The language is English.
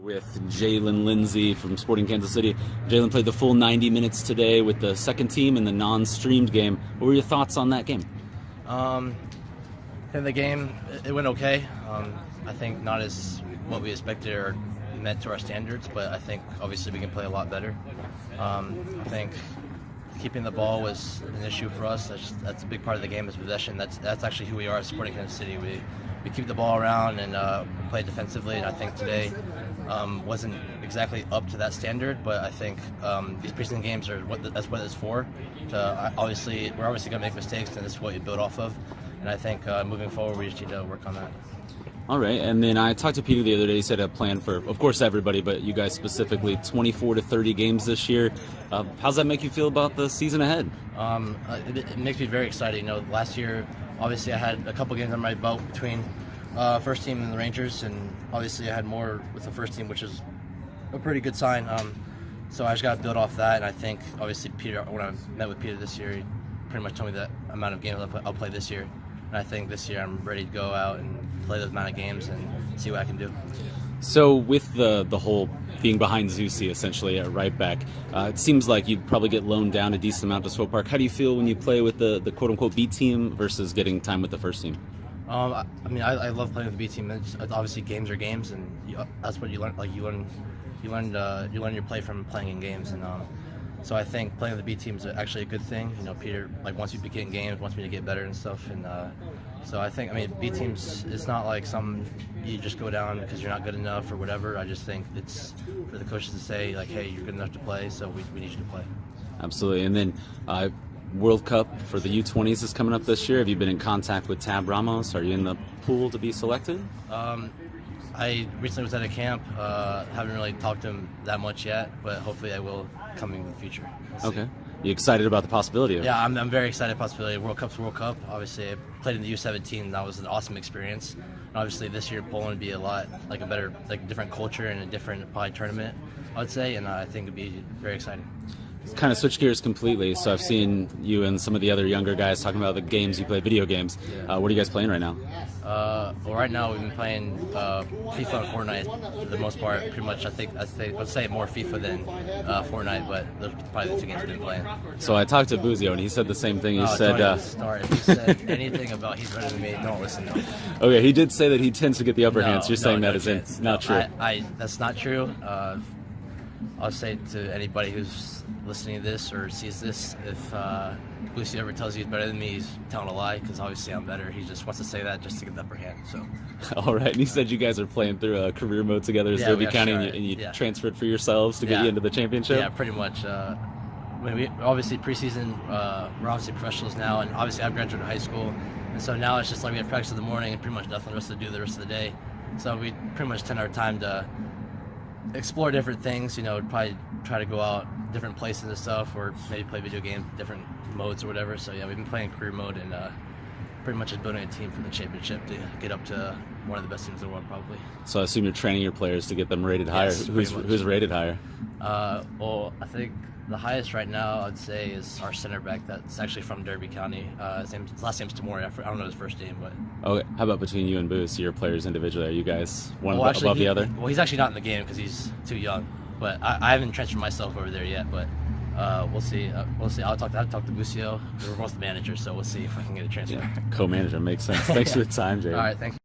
With Jalen Lindsey from Sporting Kansas City. Jalen played the full 90 minutes today with the second team in the non-streamed game. What were your thoughts on that game? In the game, it went okay. I think not as what we expected or meant to our standards, but I think obviously we can play a lot better. I think keeping the ball was an issue for us. That's a big part of the game is possession. That's actually who we are at Sporting Kansas City. We keep the ball around and play defensively, and I think today wasn't exactly up to that standard, but I think these preseason games that's what it's for. We're obviously going to make mistakes, and this is what you build off of. And I think moving forward, we just need to work on that. All right, and then I talked to Peter the other day. He said a plan for, of course, everybody, but you guys specifically, 24 to 30 games this year. How's that make you feel about the season ahead? It makes me very excited. You know, last year, obviously, I had a couple games on my belt between first team and the Rangers, and obviously I had more with the first team, which is a pretty good sign. So I just got to build off that, and I think, obviously, Peter, when I met with Peter this year, he pretty much told me the amount of games I'll play this year. And I think this year I'm ready to go out and play those amount of games and see what I can do. So with the whole being behind Zusi essentially at right back, it seems like you'd probably get loaned down a decent amount to Swope Park. How do you feel when you play with the quote-unquote B team versus getting time with the first team? I mean, I love playing with the B team. It's obviously, games are games, and that's what you learn. Like you learn your play from playing in games, and so I think playing with the B team is actually a good thing. You know, Peter wants me to get in games, wants me to get better and stuff, and so I think, B teams, it's not like some you just go down because you're not good enough or whatever. I just think it's for the coaches to say, like, hey, you're good enough to play, so we need you to play. Absolutely. And then World Cup for the U-20s is coming up this year. Have you been in contact with Tab Ramos? Are you in the pool to be selected? I recently was at a camp. Haven't really talked to him that much yet, but hopefully I will coming in the future. Okay. You excited about the possibility of it? Yeah, I'm very excited about the possibility. World Cup's World Cup. Obviously, I played in the U-17, and that was an awesome experience. And obviously, this year Poland would be a lot like a better, like different culture and a different probably tournament, I would say, and I think it'd be very exciting. Kind of switch gears completely. So I've seen you and some of the other younger guys talking about the games you play, video games. Yeah. What are you guys playing right now? Well, right now we've been playing FIFA and Fortnite for the most part. Pretty much, let's say more FIFA than Fortnite, but those are probably the two games we've been playing. So I talked to Buzio, and he said the same thing. He said, if he said anything about he's better than me, don't listen to him. Okay, he did say that he tends to get the upper hand. So you're saying that is not true? That's not true. I'll say to anybody who's listening to this or sees this, if Lucy ever tells you he's better than me, he's telling a lie, because obviously I'm better. He just wants to say that just to get the upper hand. So. All right. And he said you guys are playing through a career mode together as Derby County, and you transferred for yourselves to get you into the championship? Yeah, pretty much. Obviously, preseason, we're obviously professionals now, and obviously I've graduated high school, and so now it's just like we have practice in the morning and pretty much nothing else to do the rest of the day. So we pretty much spend our time to explore different things, probably try to go out different places and stuff, or maybe play video games, different modes or whatever. So yeah, we've been playing career mode and pretty much just building a team for the championship to get up to one of the best teams in the world, probably. So I assume you're training your players to get them rated higher. Yes, who's rated higher? Well, I think the highest right now, I'd say, is our center back that's actually from Derby County. His last name's Tamori. I don't know his first name, but... Okay. How about between you and Booth, your players individually? Are you guys one above the other? Well, he's actually not in the game because he's too young. But I haven't transferred myself over there yet, but we'll see. I'll talk to Bucio. We're both the managers, so we'll see if I can get a transfer. Yeah. Co-manager makes sense. Thanks for the time, Jay. All right, thanks.